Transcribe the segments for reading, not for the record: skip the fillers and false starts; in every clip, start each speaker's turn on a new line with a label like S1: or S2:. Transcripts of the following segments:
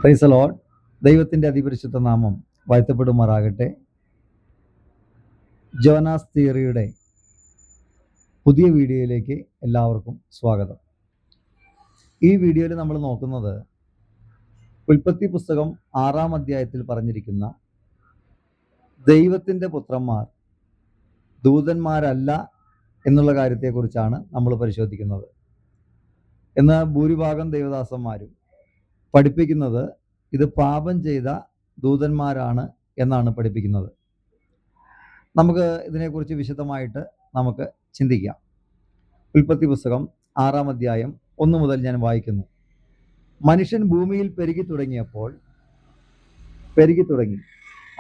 S1: Praise the Lord. ദൈവത്തിൻ്റെ അതിപരിശുദ്ധ നാമം വാഴ്ത്തപ്പെടുമാറാകട്ടെ. ജോനാസ് തിയറിയുടെ പുതിയ വീഡിയോയിലേക്ക് എല്ലാവർക്കും സ്വാഗതം. ഈ വീഡിയോയിൽ നമ്മൾ നോക്കുന്നത് ഉൽപ്പത്തി പുസ്തകം 6-ാം അധ്യായത്തിൽ പറഞ്ഞിരിക്കുന്ന ദൈവത്തിൻ്റെ പുത്രന്മാർ ദൂതന്മാരല്ല എന്നുള്ള കാര്യത്തെക്കുറിച്ചാണ് നമ്മൾ പരിശോധിക്കുന്നത്. എന്നാൽ ഭൂരിഭാഗം ദൈവദാസന്മാരും പഠിപ്പിക്കുന്നത് ഇത് പാപം ചെയ്ത ദൂതന്മാരാണ് എന്നാണ് പഠിപ്പിക്കുന്നത്. നമുക്ക് ഇതിനെക്കുറിച്ച് വിശദമായിട്ട് നമുക്ക് ചിന്തിക്കാം. ഉൽപ്പത്തി പുസ്തകം 6-ാം അധ്യായം 1 മുതൽ ഞാൻ വായിക്കുന്നു. മനുഷ്യൻ ഭൂമിയിൽ പെരുകി തുടങ്ങി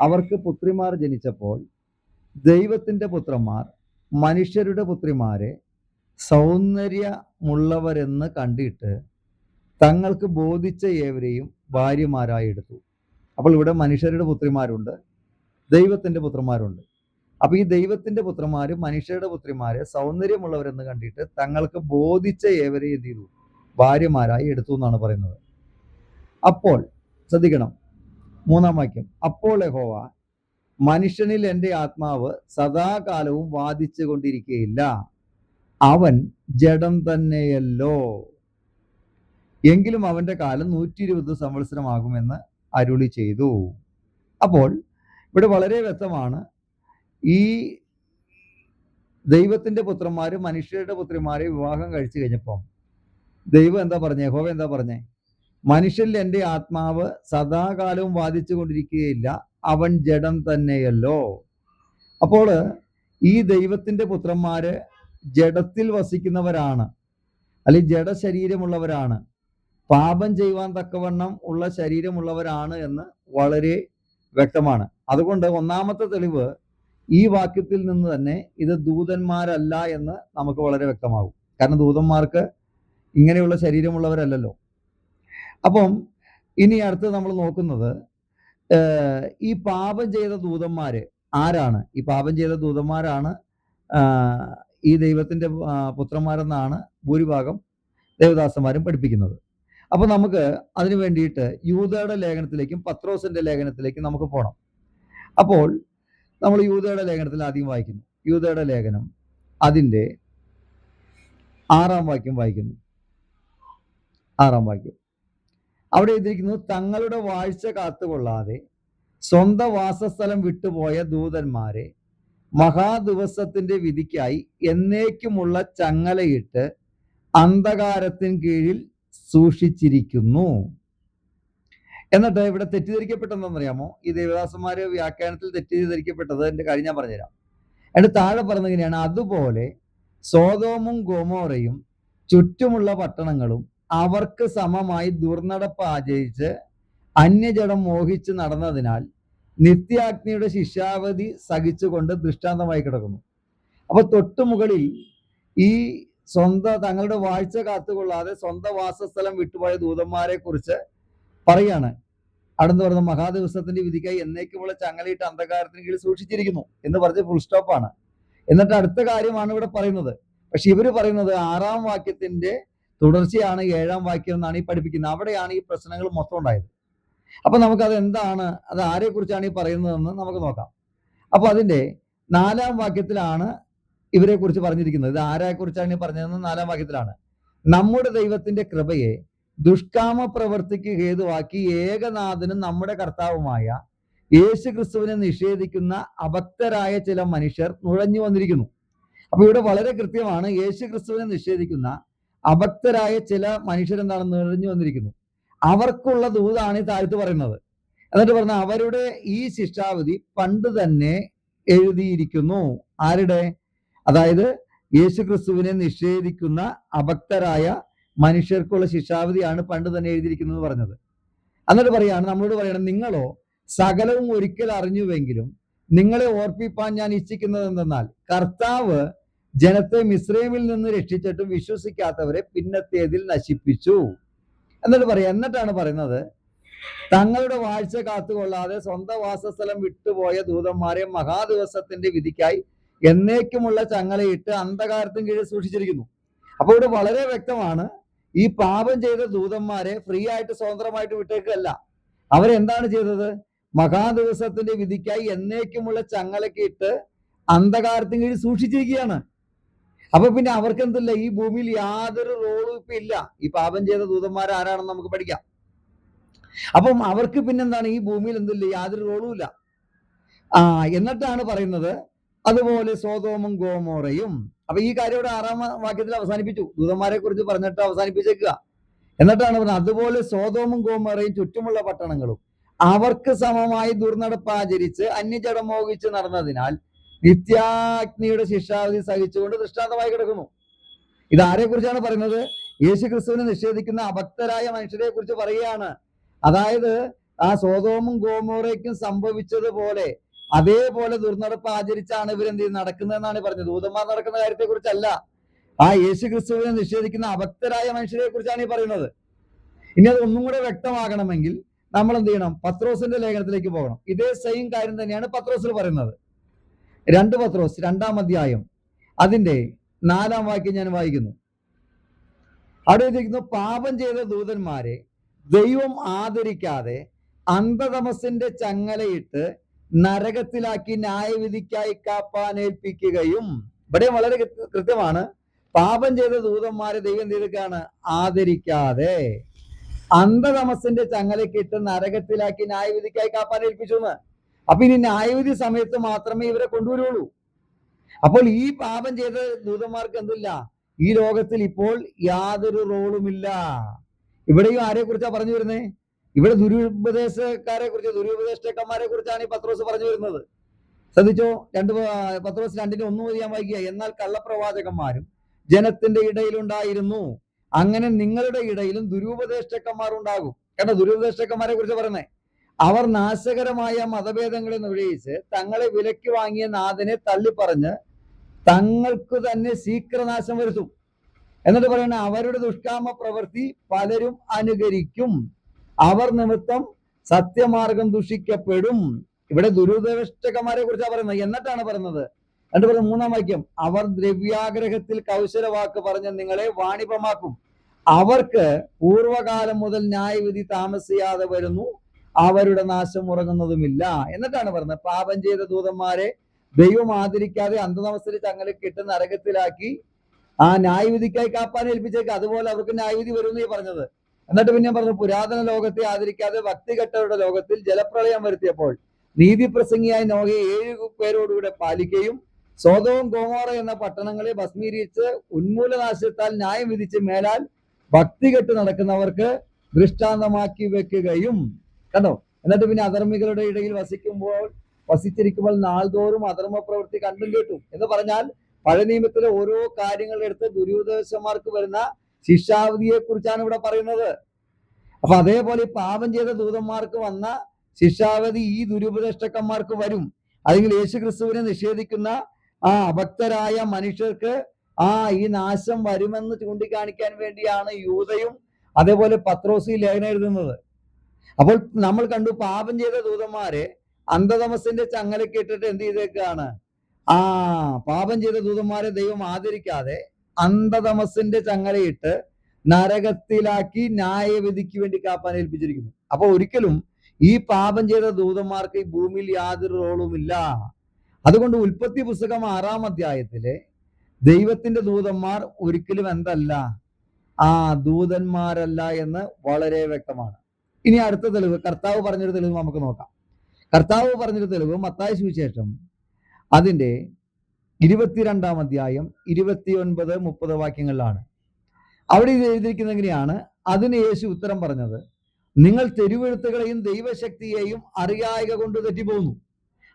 S1: അവർക്ക് പുത്രിമാർ ജനിച്ചപ്പോൾ ദൈവത്തിൻ്റെ പുത്രന്മാർ മനുഷ്യരുടെ പുത്രിമാരെ സൗന്ദര്യമുള്ളവരെന്ന് കണ്ടിട്ട് തങ്ങൾക്ക് ബോധിച്ച ഏവരെയും ഭാര്യമാരായി എടുത്തു. അപ്പോൾ ഇവിടെ മനുഷ്യരുടെ പുത്രിമാരുണ്ട്, ദൈവത്തിൻ്റെ പുത്രന്മാരുണ്ട്. അപ്പോൾ ഈ ദൈവത്തിൻ്റെ പുത്രന്മാർ മനുഷ്യരുടെ പുത്രിമാരെ സൗന്ദര്യമുള്ളവരെന്ന് കണ്ടിട്ട് തങ്ങൾക്ക് ബോധിച്ച ഏവരെയും എന്ത് ചെയ്തു? ഭാര്യമാരായി എടുത്തു എന്നാണ് പറയുന്നത്. അപ്പോൾ ശ്രദ്ധിക്കണം, 3-ാം വാക്യം. അപ്പോൾ യഹോവ, മനുഷ്യനിൽ എൻ്റെ ആത്മാവ് സദാകാലവും വാദിച്ചു കൊണ്ടിരിക്കുകയില്ല, അവൻ ജഡം തന്നെയല്ലോ, എങ്കിലും അവൻ്റെ കാലം 120 സംവത്സരമാകുമെന്ന് അരുളി ചെയ്തു. അപ്പോൾ ഇവിടെ വളരെ വ്യക്തമാണ്, ഈ ദൈവത്തിൻ്റെ പുത്രന്മാർ മനുഷ്യരുടെ പുത്രിമാരെ വിവാഹം കഴിച്ചു കഴിഞ്ഞപ്പോൾ ദൈവം എന്താ പറഞ്ഞേ? യഹോവ എന്താ പറഞ്ഞേ? മനുഷ്യനിൽ എൻ്റെ ആത്മാവ് സദാകാലവും വാദിച്ചു കൊണ്ടിരിക്കുകയില്ല, അവൻ ജഡം തന്നെയല്ലോ. അപ്പോൾ ഈ ദൈവത്തിൻ്റെ പുത്രന്മാര് ജഡത്തിൽ വസിക്കുന്നവരാണ്, അല്ലെങ്കിൽ ജഡശരീരമുള്ളവരാണ്, പാപം ചെയ്യുവാൻ തക്കവണ്ണം ഉള്ള ശരീരമുള്ളവരാണ് എന്ന് വളരെ വ്യക്തമാണ്. അതുകൊണ്ട് ഒന്നാമത്തെ തെളിവ് ഈ വാക്യത്തിൽ നിന്ന് തന്നെ ഇത് ദൂതന്മാരല്ല എന്ന് നമുക്ക് വളരെ വ്യക്തമാകും. കാരണം ദൂതന്മാർക്ക് ഇങ്ങനെയുള്ള ശരീരമുള്ളവരല്ലല്ലോ. അപ്പം ഇനി അടുത്ത് നമ്മൾ നോക്കുന്നത്, ഈ പാപം ചെയ്ത ദൂതന്മാര് ആരാണ്? ഈ പാപം ചെയ്ത ദൂതന്മാരാണ് ഈ ദൈവത്തിൻ്റെ പുത്രന്മാരെന്നാണ് ഭൂരിഭാഗം ദേവദാസന്മാരും പഠിപ്പിക്കുന്നത്. അപ്പോൾ നമുക്ക് അതിനു വേണ്ടിയിട്ട് യൂദയുടെ ലേഖനത്തിലേക്കും പത്രോസിന്റെ ലേഖനത്തിലേക്കും നമുക്ക് പോകണം. അപ്പോൾ നമ്മൾ യൂദയുടെ ലേഖനത്തിൽ ആദ്യം വായിക്കുന്നു. യൂദയുടെ ലേഖനം അതിൻ്റെ 6-ാം വാക്യം വായിക്കുന്നു. 6-ാം വാക്യം അവിടെ എഴുതിയിരിക്കുന്നു, തങ്ങളുടെ വാഴ്ച കാത്തുകൊള്ളാതെ സ്വന്തം വാസസ്ഥലം വിട്ടുപോയ ദൂതന്മാരെ മഹാദിവസത്തിന്റെ വിധിക്കായി എന്നേക്കുമുള്ള ചങ്ങലയിട്ട് അന്ധകാരത്തിൻ കീഴിൽ സൂക്ഷിച്ചിരിക്കുന്നു. എന്നിട്ട് ഇവിടെ തെറ്റിദ്ധരിക്കപ്പെട്ടെന്നറിയാമോ? ഈ ദേവദാസന്മാര് വ്യാഖ്യാനത്തിൽ തെറ്റിദ്ധരിക്കപ്പെട്ടത് എൻ്റെ കാര്യം ഞാൻ പറഞ്ഞുതരാം. എന്നിട്ട് താഴെ പറഞ്ഞെങ്ങനെയാണ്? അതുപോലെ സോദോമും ഗൊമോറയും ചുറ്റുമുള്ള പട്ടണങ്ങളും അവർക്ക് സമമായി ദുർനടപ്പ് ആചരിച്ച് അന്യജഡം മോഹിച്ച് നടന്നതിനാൽ നിത്യാഗ്നിയുടെ ശിക്ഷാവധി സഹിച്ചുകൊണ്ട് ദൃഷ്ടാന്തമായി കിടക്കുന്നു. അപ്പൊ തൊട്ടുമുകളിൽ ഈ തങ്ങളുടെ വാഴ്ച കാത്തുകൊള്ളാതെ സ്വന്തം വാസസ്ഥലം വിട്ടുപോയ ദൂതന്മാരെ കുറിച്ച് പറയാണ്. അവിടെന്ന് പറയുന്ന മഹാദിവസത്തിന്റെ വിധിക്കായി എന്നേക്കുമുള്ള ചങ്ങലയിട്ട് അന്ധകാരത്തിന് കീഴിൽ സൂക്ഷിച്ചിരിക്കുന്നു എന്ന് പറഞ്ഞ് ഫുൾ സ്റ്റോപ്പാണ്. എന്നിട്ട് അടുത്ത കാര്യമാണ് ഇവിടെ പറയുന്നത്. പക്ഷെ ഇവര് പറയുന്നത് 6-ാം വാക്യത്തിന്റെ തുടർച്ചയാണ് 7-ാം വാക്യം എന്നാണ് ഈ പഠിപ്പിക്കുന്നത്. അവിടെയാണ് ഈ പ്രശ്നങ്ങൾ മൊത്തം ഉണ്ടായത്. അപ്പൊ നമുക്കത് എന്താണ്, അത് ആരെ കുറിച്ചാണ് ഈ പറയുന്നതെന്ന് നമുക്ക് നോക്കാം. അപ്പൊ അതിന്റെ 4-ാം വാക്യത്തിലാണ് ഇവരെ കുറിച്ച് പറഞ്ഞിരിക്കുന്നത്. ഇത് ആരെ കുറിച്ചാണ് പറഞ്ഞതെന്ന് 4-ാം വാക്യത്തിലാണ്. നമ്മുടെ ദൈവത്തിന്റെ കൃപയെ ദുഷ്കാമ പ്രവൃത്തിക്ക് ഹേതുവാക്കി ഏകനാഥനും നമ്മുടെ കർത്താവുമായ യേശു ക്രിസ്തുവിനെ നിഷേധിക്കുന്ന അഭക്തരായ ചില മനുഷ്യർ നുഴഞ്ഞു വന്നിരിക്കുന്നു. അപ്പൊ ഇവിടെ വളരെ കൃത്യമാണ്, യേശു ക്രിസ്തുവിനെ നിഷേധിക്കുന്ന അഭക്തരായ ചില മനുഷ്യരെന്താണ് നുഴഞ്ഞു വന്നിരിക്കുന്നു. അവർക്കുള്ള ദൂതാണ് ഈ താഴ്ത്തു പറയുന്നത്. എന്നിട്ട് പറഞ്ഞ അവരുടെ ഈ ശിക്ഷാവിധി പണ്ട് തന്നെ എഴുതിയിരിക്കുന്നു. ആരുടെ? അതായത് യേശു ക്രിസ്തുവിനെ നിഷേധിക്കുന്ന അഭക്തരായ മനുഷ്യർക്കുള്ള ശിക്ഷാവിധിയാണ് പണ്ട് തന്നെ എഴുതിയിരിക്കുന്നത് എന്ന് പറഞ്ഞത്. എന്നിട്ട് പറയാണ്, നമ്മളോട് പറയണം, നിങ്ങളോ സകലവും ഒരിക്കൽ അറിഞ്ഞുവെങ്കിലും നിങ്ങളെ ഓർപ്പിപ്പാൻ ഞാൻ ഇച്ഛിക്കുന്നത് എന്തെന്നാൽ കർത്താവ് ജനത്തെ മിസ്രൈമിൽ നിന്ന് രക്ഷിച്ചിട്ടും വിശ്വസിക്കാത്തവരെ പിന്നത്തേതിൽ നശിപ്പിച്ചു. എന്നിട്ട് എന്നിട്ടാണ് പറയുന്നത്, തങ്ങളുടെ വാഴ്ച കാത്തുകൊള്ളാതെ സ്വന്തം വാസസ്ഥലം വിട്ടുപോയ ദൂതന്മാരെ മഹാദിവസത്തിന്റെ വിധിക്കായി എന്നേക്കുമുള്ള ചങ്ങലയിട്ട് അന്ധകാരത്തിന് കീഴിൽ സൂക്ഷിച്ചിരിക്കുന്നു. അപ്പോൾ ഇവിടെ വളരെ വ്യക്തമാണ്, ഈ പാപം ചെയ്ത ദൂതന്മാരെ ഫ്രീ ആയിട്ട് സ്വതന്ത്രമായിട്ട് വിട്ടേക്കല്ല. അവരെന്താണ് ചെയ്തത്? മഹാദിവസത്തിന്റെ വിധിക്കായി എന്നേക്കുമുള്ള ചങ്ങലയ്ക്ക് ഇട്ട് അന്ധകാരത്തിന് കീഴിൽ സൂക്ഷിച്ചിരിക്കുകയാണ്. അപ്പൊ പിന്നെ അവർക്ക് എന്തില്ല? ഈ ഭൂമിയിൽ യാതൊരു റോളും ഇപ്പൊ ഇല്ല. ഈ പാപം ചെയ്ത ദൂതന്മാർ ആരാണെന്ന് നമുക്ക് പഠിക്കാം. അപ്പം അവർക്ക് പിന്നെന്താണ്? ഈ ഭൂമിയിൽ എന്തില്ല? യാതൊരു റോളും ഇല്ല. എന്നിട്ടാണ് പറയുന്നത് അതുപോലെ സോദോമും ഗോമോറയും. അപ്പൊ ഈ കാര്യം ഇവിടെ 6-ാം വാക്യത്തിൽ അവസാനിപ്പിച്ചു. ദൂതന്മാരെ കുറിച്ച് പറഞ്ഞിട്ട് അവസാനിപ്പിച്ചേക്കുക. എന്നിട്ടാണ് പറഞ്ഞത് അതുപോലെ സോദോമും ഗോമോറയും ചുറ്റുമുള്ള പട്ടണങ്ങളും അവർക്ക് സമമായി ദുർനടപ്പാചരിച്ച് അന്യജടം മോഹിച്ച് നടന്നതിനാൽ നിത്യാഗ്നിയുടെ ശിക്ഷാവിധി സഹിച്ചുകൊണ്ട് ദൃഷ്ടാന്തമായി കിടക്കുന്നു. ഇതാരെ കുറിച്ചാണ് പറയുന്നത്? യേശു ക്രിസ്തുവിനെ നിഷേധിക്കുന്ന അഭക്തരായ മനുഷ്യരെ കുറിച്ച് പറയുകയാണ്. അതായത് ആ സോദോമും ഗോമോറയ്ക്കും സംഭവിച്ചതുപോലെ അതേപോലെ ദുർനടപ്പ് ആചരിച്ചാണ് ഇവരെന്ത് നടക്കുന്നതെന്നാണ് പറഞ്ഞത്. ദൂതന്മാർ നടക്കുന്ന കാര്യത്തെ കുറിച്ചല്ല, ആ യേശു ക്രിസ്തുവിനെ നിഷേധിക്കുന്ന അഭക്തരായ മനുഷ്യരെ കുറിച്ചാണ് ഈ പറയുന്നത്. ഇനി അത് ഒന്നും കൂടെ വ്യക്തമാകണമെങ്കിൽ നമ്മൾ എന്ത് ചെയ്യണം? പത്രോസിന്റെ ലേഖനത്തിലേക്ക് പോകണം. ഇതേ സെയിം കാര്യം തന്നെയാണ് പത്രോസിൽ പറയുന്നത്. 2 പത്രോസ് 2-ാം അധ്യായം അതിന്റെ 4-ാം വാക്യം ഞാൻ വായിക്കുന്നു. അവിടെ എഴുതിയിരിക്കുന്നു, പാപം ചെയ്ത ദൂതന്മാരെ ദൈവം ആദരിക്കാതെ അന്ധതമസിന്റെ ചങ്ങലയിട്ട് നരകത്തിലാക്കി ന്യായവിധിക്കായി കാപ്പാനേൽപ്പിക്കുകയും. ഇവിടെ വളരെ കൃത്യമാണ്. പാപം ചെയ്ത ദൂതന്മാരെ ദൈവം ചെയ്തൊക്കെയാണ് ആദരിക്കാതെ അന്ധതമസിന്റെ ചങ്ങലക്കിട്ട് നരകത്തിലാക്കി ന്യായവിധിക്കായി കാപ്പാനേൽപ്പിച്ചു എന്ന്. അപ്പൊ ഇനി ന്യായവിധി സമയത്ത് മാത്രമേ ഇവരെ കൊണ്ടുവരുള്ളൂ. അപ്പോൾ ഈ പാപം ചെയ്ത ദൂതന്മാർക്ക് എന്തില്ല? ഈ ലോകത്തിൽ ഇപ്പോൾ യാതൊരു റോളുമില്ല. ഇവിടെയും ആരെ കുറിച്ചാ പറഞ്ഞു വരുന്നത്? ഇവിടെ ദുരുപദേശക്കാരെ കുറിച്ച്, ദുരുപദേഷ്ടക്കന്മാരെ കുറിച്ചാണ് ഈ പത്രോസ് പറഞ്ഞു വരുന്നത്. ശ്രദ്ധിച്ചോ, പത്രോസ് 2:1 ഞാൻ വായിക്കുക. എന്നാൽ കള്ളപ്രവാചകന്മാരും ജനത്തിന്റെ ഇടയിലുണ്ടായിരുന്നു, അങ്ങനെ നിങ്ങളുടെ ഇടയിലും ദുരുപദേഷ്ടക്കന്മാർ ഉണ്ടാകും. കേട്ടോ, ദുരുപദേഷ്ടക്കന്മാരെ കുറിച്ച് പറയുന്നേ. അവർ നാശകരമായ മതഭേദങ്ങളെ നിഴയിച്ച് തങ്ങളെ വിലയ്ക്ക് വാങ്ങിയ നാഥനെ തള്ളിപ്പറഞ്ഞ് തങ്ങൾക്ക് തന്നെ ശീഘ്രനാശം വരുത്തും. എന്നിട്ട് പറയണ അവരുടെ ദുഷ്കാമ പ്രവൃത്തി പലരും അനുകരിക്കും, അവർ നിമിത്തം സത്യമാർഗം ദുഷിക്കപ്പെടും. ഇവിടെ ദുരുപദേഷ്ടകന്മാരെ കുറിച്ചാണ് പറയുന്നത്. എന്നിട്ടാണ് പറയുന്നത്, എന്നിട്ട് പറയുന്നത് 3-ാം വാക്യം, അവർ ദ്രവ്യാഗ്രഹത്തിൽ കൗശലവാക്ക് പറഞ്ഞ് നിങ്ങളെ വാണിഭമാക്കും, അവർക്ക് പൂർവകാലം മുതൽ ന്യായവിധി താമസിയാതെ വരുന്നു, അവരുടെ നാശം ഉറങ്ങുന്നതുമില്ല. എന്നിട്ടാണ് പറയുന്നത്, പാപം ചെയ്ത ദൂതന്മാരെ ദൈവം ആദരിക്കാതെ അന്ധതമസിൽ ചങ്ങലക്കിട്ട് നരകത്തിലാക്കി ആ ന്യായവിധിക്കായി കാപ്പാൻ ഏൽപ്പിച്ചേക്ക്, അതുപോലെ അവർക്ക് ന്യായവിധി വരുന്നേ പറഞ്ഞത്. എന്നിട്ട് പിന്നെ പറഞ്ഞു, പുരാതന ലോകത്തെ ആദരിക്കാതെ ഭക്തികെട്ടവരുടെ ലോകത്തിൽ ജലപ്രളയം വരുത്തിയപ്പോൾ നീതിപ്രസംഗിയായ നോഹയെ 7 പേരോടുകൂടെ പാലിക്കുകയും സോദോം ഗോമോറ എന്ന പട്ടണങ്ങളെ ഭസ്മീകരിച്ച് ഉന്മൂലനാശത്താൽ ന്യായം വിധിച്ച് മേലാൽ ഭക്തികെട്ട് നടക്കുന്നവർക്ക് ദൃഷ്ടാന്തമാക്കി വെക്കുകയും. കണ്ടോ? എന്നിട്ട് പിന്നെ അധർമ്മികളുടെ ഇടയിൽ വസിച്ചിരിക്കുമ്പോൾ നാൾതോറും അധർമ്മ പ്രവൃത്തി കണ്ടും കേട്ടു എന്ന് പറഞ്ഞാൽ പഴയ നിയമത്തിലെ ഓരോ കാര്യങ്ങളെടുത്ത് ദുരുപദേശന്മാർക്ക് വരുന്ന ശിക്ഷാവിധിയെ കുറിച്ചാണ് ഇവിടെ പറയുന്നത്. അപ്പൊ അതേപോലെ പാപം ചെയ്ത ദൂതന്മാർക്ക് വന്ന ശിക്ഷാവിധി ഈ ദുരുപദേഷ്ടക്കന്മാർക്ക് വരും. അല്ലെങ്കിൽ യേശു ക്രിസ്തുവിനെ നിഷേധിക്കുന്ന ആ അഭക്തരായ മനുഷ്യർക്ക് ഈ നാശം വരുമെന്ന് ചൂണ്ടിക്കാണിക്കാൻ വേണ്ടിയാണ് യൂദയും അതേപോലെ പത്രോസ് ലേഖനം എഴുതുന്നത്. അപ്പോൾ നമ്മൾ കണ്ടു, പാപം ചെയ്ത ദൂതന്മാരെ അന്ധതമസിന്റെ ചങ്ങലക്ക് ഇട്ടിട്ട് എന്ത് ചെയ്തേക്കാണ്? പാപം ചെയ്ത ദൂതന്മാരെ ദൈവം ആദരിക്കാതെ അന്ധതമസിന്റെ ചങ്ങലയിട്ട് നരകത്തിലാക്കി ന്യായവിധിക്ക് വേണ്ടി കാപ്പാൻ ഏൽപ്പിച്ചിരിക്കുന്നു. അപ്പൊ ഒരിക്കലും ഈ പാപം ചെയ്ത ദൂതന്മാർക്ക് ഈ ഭൂമിയിൽ യാതൊരു റോളുമില്ല. അതുകൊണ്ട് ഉൽപ്പത്തി പുസ്തകം 6-ാം അധ്യായത്തിലെ ദൈവത്തിന്റെ ദൂതന്മാർ ഒരിക്കലും എന്തല്ല? ദൂതന്മാരല്ല എന്ന് വളരെ വ്യക്തമാണ്. ഇനി അടുത്ത തെളിവ്, കർത്താവ് പറഞ്ഞൊരു തെളിവ് നമുക്ക് നോക്കാം. കർത്താവ് പറഞ്ഞൊരു തെളിവ് മത്തായി സുവിശേഷം അതിന്റെ 22-ാം അധ്യായം 29-30 വാക്യങ്ങളിലാണ്. അവിടെ ഇത് എഴുതിയിരിക്കുന്നത് എങ്ങനെയാണ്? അതിന് യേശു ഉത്തരം പറഞ്ഞത്, നിങ്ങൾ തിരുവെഴുത്തുകളെയും ദൈവശക്തിയെയും അറിയായക കൊണ്ട് തെറ്റിപ്പോകുന്നു.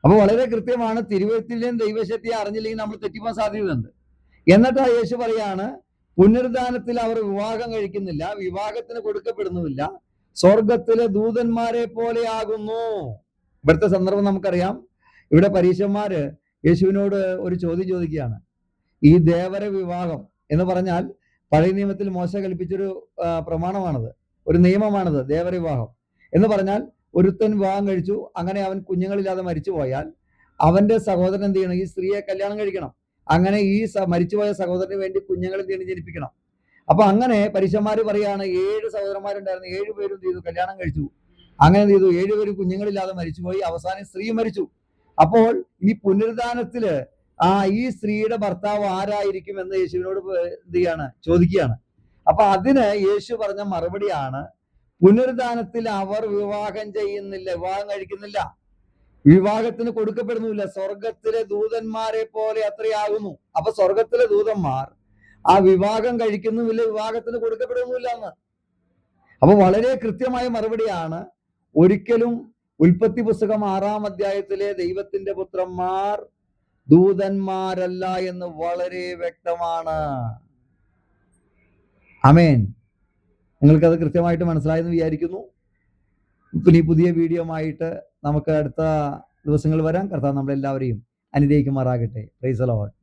S1: അപ്പൊ വളരെ കൃത്യമാണ്, തിരുവെഴുത്തിലെയും ദൈവശക്തിയെ അറിഞ്ഞില്ലെങ്കിൽ നമ്മൾ തെറ്റിപ്പോകാൻ സാധ്യതയുണ്ട്. എന്നിട്ട് യേശു പറയാണ്, പുനരുദ്ധാനത്തിൽ അവർ വിവാഹം കഴിക്കുന്നില്ല, വിവാഹത്തിന് കൊടുക്കപ്പെടുന്നുമില്ല, സ്വർഗത്തിലെ ദൂതന്മാരെ പോലെ ആകുന്നു. ഇവിടുത്തെ സന്ദർഭം നമുക്കറിയാം. ഇവിടെ പരീശന്മാര് യേശുവിനോട് ഒരു ചോദ്യം ചോദിക്കുകയാണ്. ഈ ദേവര വിവാഹം എന്ന് പറഞ്ഞാൽ പഴയ നിയമത്തിൽ മോശ കൽപ്പിച്ചൊരു പ്രമാണമാണത്, ഒരു നിയമമാണത്. ദേവര വിവാഹം എന്ന് പറഞ്ഞാൽ ഒരുത്തൻ വിവാഹം കഴിച്ചു, അങ്ങനെ അവൻ കുഞ്ഞുങ്ങളില്ലാതെ മരിച്ചു പോയാൽ അവന്റെ സഹോദരൻ എന്ത് ചെയ്യണം? ഈ സ്ത്രീയെ കല്യാണം കഴിക്കണം. അങ്ങനെ ഈ മരിച്ചുപോയ സഹോദരന് വേണ്ടി കുഞ്ഞുങ്ങളെ ജനിപ്പിക്കണം. അപ്പൊ അങ്ങനെ പരീശന്മാര് പറയാണ്, 7 സഹോദരന്മാരുണ്ടായിരുന്നു, 7 പേരും ചെയ്തു കല്യാണം കഴിച്ചു. അങ്ങനെ എന്ത് ചെയ്തു? 7 പേരും കുഞ്ഞുങ്ങളില്ലാതെ മരിച്ചുപോയി. അവസാനം സ്ത്രീ മരിച്ചു. അപ്പോൾ ഈ പുനരുദ്ധാനത്തില് ഈ സ്ത്രീയുടെ ഭർത്താവ് ആരായിരിക്കും എന്ന് യേശുവിനോട് എന്ത് ചെയ്യാണ്? ചോദിക്കുകയാണ്. അപ്പൊ അതിന് യേശു പറഞ്ഞ മറുപടിയാണ്, പുനരുദ്ധാനത്തിൽ അവർ വിവാഹം ചെയ്യുന്നില്ല, വിവാഹം കഴിക്കുന്നില്ല, വിവാഹത്തിന് കൊടുക്കപ്പെടുന്നില്ല, സ്വർഗത്തിലെ ദൂതന്മാരെ പോലെ അത്രയാകുന്നു. അപ്പൊ സ്വർഗത്തിലെ ദൂതന്മാർ വിവാഹം കഴിക്കുന്നുമില്ല, വിവാഹത്തിന് കൊടുക്കപ്പെടുന്നില്ല എന്ന്. അപ്പൊ വളരെ കൃത്യമായ മറുപടിയാണ്. ഒരിക്കലും ഉൽപ്പത്തി പുസ്തകം 6-ാം അധ്യായത്തിലെ ദൈവത്തിന്റെ പുത്രന്മാർ ദൂതന്മാരല്ല എന്ന് വളരെ വ്യക്തമാണ്. ആമേൻ. നിങ്ങൾക്കത് കൃത്യമായിട്ട് മനസ്സിലായെന്ന് വിചാരിക്കുന്നു. പിന്നെ ഈ പുതിയ വീഡിയോ ആയിട്ട് നമുക്ക് അടുത്ത ദിവസങ്ങൾ വരാം. കർത്താവ് നമ്മളെല്ലാവരെയും അനുഗ്രഹിക്കുമാറാകട്ടെ. Praise the Lord.